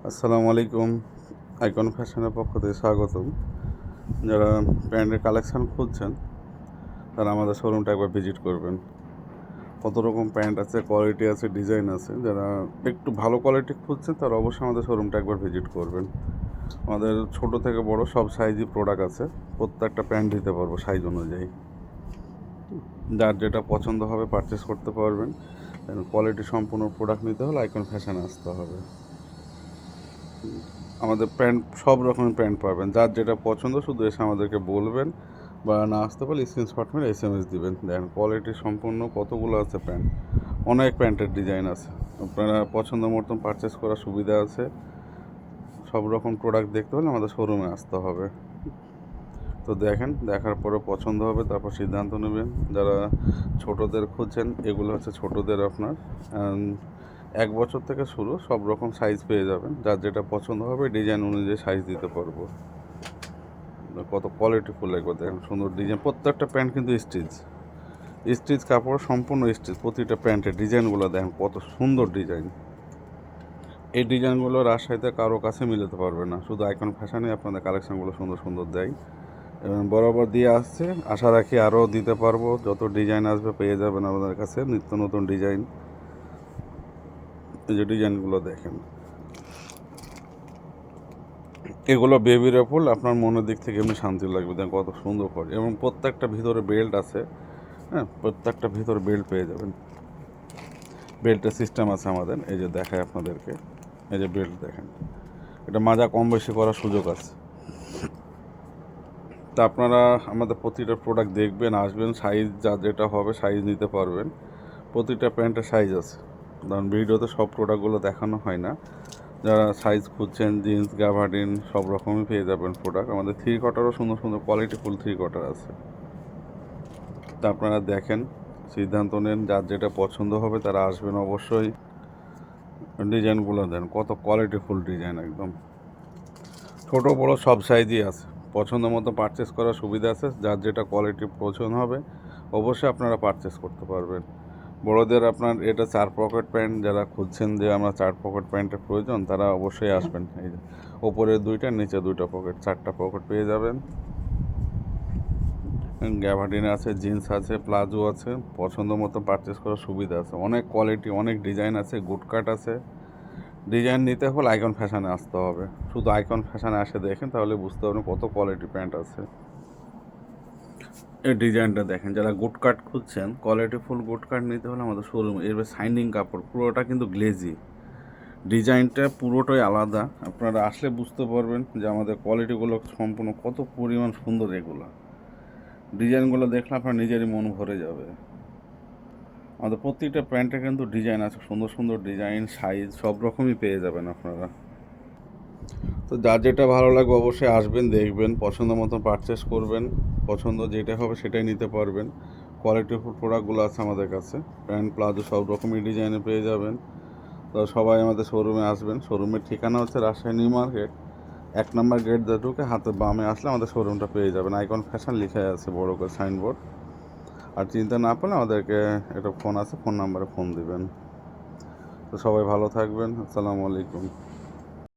আসসালামু আলাইকুম। আইকন ফ্যাশনের পক্ষ থেকে স্বাগতম। যারা প্যান্টের কালেকশান খুঁজছেন তারা আমাদের শোরুমটা একবার ভিজিট করবেন। কত রকম প্যান্ট আছে, কোয়ালিটি আছে, ডিজাইন আছে। যারা একটু ভালো কোয়ালিটি খুঁজছেন তারা অবশ্যই আমাদের শোরুমটা একবার ভিজিট করবেন। আমাদের ছোট থেকে বড় সব সাইজই প্রোডাক্ট আছে। প্রত্যেকটা প্যান্ট দিতে পারবো সাইজ অনুযায়ী। যার যেটা পছন্দ হবে পারচেস করতে পারবেন। কোয়ালিটি সম্পূর্ণ প্রোডাক্ট নিতে হলে আইকন ফ্যাশনে আসতে হবে। আমাদের প্যান্ট সব রকমের প্যান্ট পাবেন, যার যেটা পছন্দ শুধু এসে আমাদেরকে বলবেন, বা না আসতে পারলে স্ক্রিনশট মেরে SMS দিবেন। দেখেন কোয়ালিটি সম্পূর্ণ কতগুলো আছে প্যান্ট, অনেক প্যান্টের ডিজাইন আছে। আপনারা পছন্দ মতন পারচেস করার সুবিধা আছে। সব রকম প্রোডাক্ট দেখতে হলে আমাদের শোরুমে আসতে হবে। তো দেখেন, দেখার পরে পছন্দ হবে তারপর সিদ্ধান্ত নেবেন। যারা ছোটদের খুঁজছেন, এগুলো হচ্ছে ছোটদের আপনার 1 বছর থেকে শুরু, সব রকম সাইজ পেয়ে যাবেন। যার যেটা পছন্দ হবে ডিজাইন অনুযায়ী সাইজ দিতে পারবো। কত কোয়ালিটিফুল একবার দেখেন, সুন্দর ডিজাইন। প্রত্যেকটা প্যান্ট কিন্তু স্টিচ কাপড়, সম্পূর্ণ স্টিচ। প্রতিটা প্যান্টের ডিজাইনগুলো দেখেন কত সুন্দর ডিজাইন। এই ডিজাইনগুলো রাজশাহীতে কারো কাছে মিলাতে পারবে না, শুধু আইকন ফ্যাশনে আপনাদের কালেকশানগুলো সুন্দর সুন্দর দেয় এবং বরাবর দিয়ে আসছে। আশা রাখি আরও দিতে পারবো। যত ডিজাইন আসবে পেয়ে যাবেন আমাদের কাছে নিত্য নতুন ডিজাইন। এই যে ডিজাইনগুলো দেখেন, এগুলো বেবির ফুল, আপনার মনের দিক থেকে এমনি শান্তি লাগবে। দেখেন কত সুন্দর করে, এবং প্রত্যেকটা ভিতরে বেল্ট আছে। হ্যাঁ, প্রত্যেকটা ভিতরে বেল্ট পেয়ে যাবেন। বেল্টের সিস্টেম আছে আমাদের, এই যে দেখায় আপনাদেরকে। এই যে বেল্ট দেখেন, এটা মাজা কম বেশি করার সুযোগ আছে। তা আপনারা আমাদের প্রতিটা প্রোডাক্ট দেখবেন, আসবেন, সাইজ যা যেটা হবে সাইজ নিতে পারবেন। প্রতিটা প্যান্টের সাইজ আছে, কারণ ভিডিওতে সব প্রোডাক্টগুলো দেখানো হয় না। যারা সাইজ খুঁজছেন, জিন্স, গাভার্ডিন সব রকমই পেয়ে যাবেন প্রোডাক্ট। আমাদের 3/4 সুন্দর সুন্দর কোয়ালিটিফুল 3/4 আছে। তা আপনারা দেখেন, সিদ্ধান্ত নেন, যার যেটা পছন্দ হবে তারা আসবেন অবশ্যই। ডিজাইনগুলো দেন, কত কোয়ালিটিফুল ডিজাইন একদম। ছোটো বড়ো সব সাইজই আছে, পছন্দ মতো পারচেস করার সুবিধা আছে। যার যেটা কোয়ালিটি পছন্দ হবে অবশ্যই আপনারা পারচেস করতে পারবেন। বড়োদের আপনার এটা 4 পকেট প্যান্ট, যারা খুঁজছেন যে আমরা 4 পকেট প্যান্টের প্রয়োজন তারা অবশ্যই আসবেন। এই যে ওপরে 2টা, নিচে 2টা পকেট, 4টা পকেট পেয়ে যাবেন। গ্যাভার্ডিন আছে, জিন্স আছে, প্লাজো আছে। পছন্দ মতো পারচেস করার সুবিধা আছে। অনেক কোয়ালিটি, অনেক ডিজাইন আছে, গুড কাট আছে। ডিজাইন নিতে হলে আইকন ফ্যাশনে আসতে হবে। শুধু আইকন ফ্যাশনে আসে দেখেন, তাহলে বুঝতে পারবেন কত কোয়ালিটি প্যান্ট আছে। এই ডিজাইনটা দেখেন, যারা গুড কাট খুঁজছেন, কোয়ালিটিফুল গুড কাট নিতে হলে আমাদের শোরুম। এর শাইনিং কাপড়, পুরোটা কিন্তু গ্লেজি। ডিজাইনটা পুরোটাই আলাদা। আপনারা আসলে বুঝতে পারবেন যে আমাদের কোয়ালিটিগুলো সম্পূর্ণ কত পরিমাণ সুন্দর। এগুলো ডিজাইনগুলো দেখলে আপনার নিজেরই মন ভরে যাবে। আমাদের প্রত্যেকটা প্যান্টে কিন্তু ডিজাইন আছে, সুন্দর সুন্দর ডিজাইন, সাইজ সব রকমই পেয়ে যাবেন আপনারা। তো যার যেটা ভালো লাগবে অবশ্যই আসবেন, দেখবেন, পছন্দ মতো পারচেস করবেন। পছন্দ যেটা হবে সেটাই নিতে পারবেন। কোয়ালিটিফুল প্রোডাক্টগুলো আছে আমাদের কাছে। প্যান্ট, প্লাজো সব রকমই ডিজাইনে পেয়ে যাবেন। তো সবাই আমাদের শোরুমে আসবেন। শোরুমের ঠিকানা হচ্ছে রাজশাহী নিউ মার্কেট, 1 নম্বর গেট দিয়ে ঢুকে হাতে বামে আসলে আমাদের শোরুমটা পেয়ে যাবেন। আইকন ফ্যাশন লিখে আছে বড় করে সাইনবোর্ড। আর চিন্তা না পারলে আমাদেরকে একটা ফোন আছে, ফোন নাম্বারে ফোন দিবেন। তো সবাই ভালো থাকবেন। আসসালামু আলাইকুম।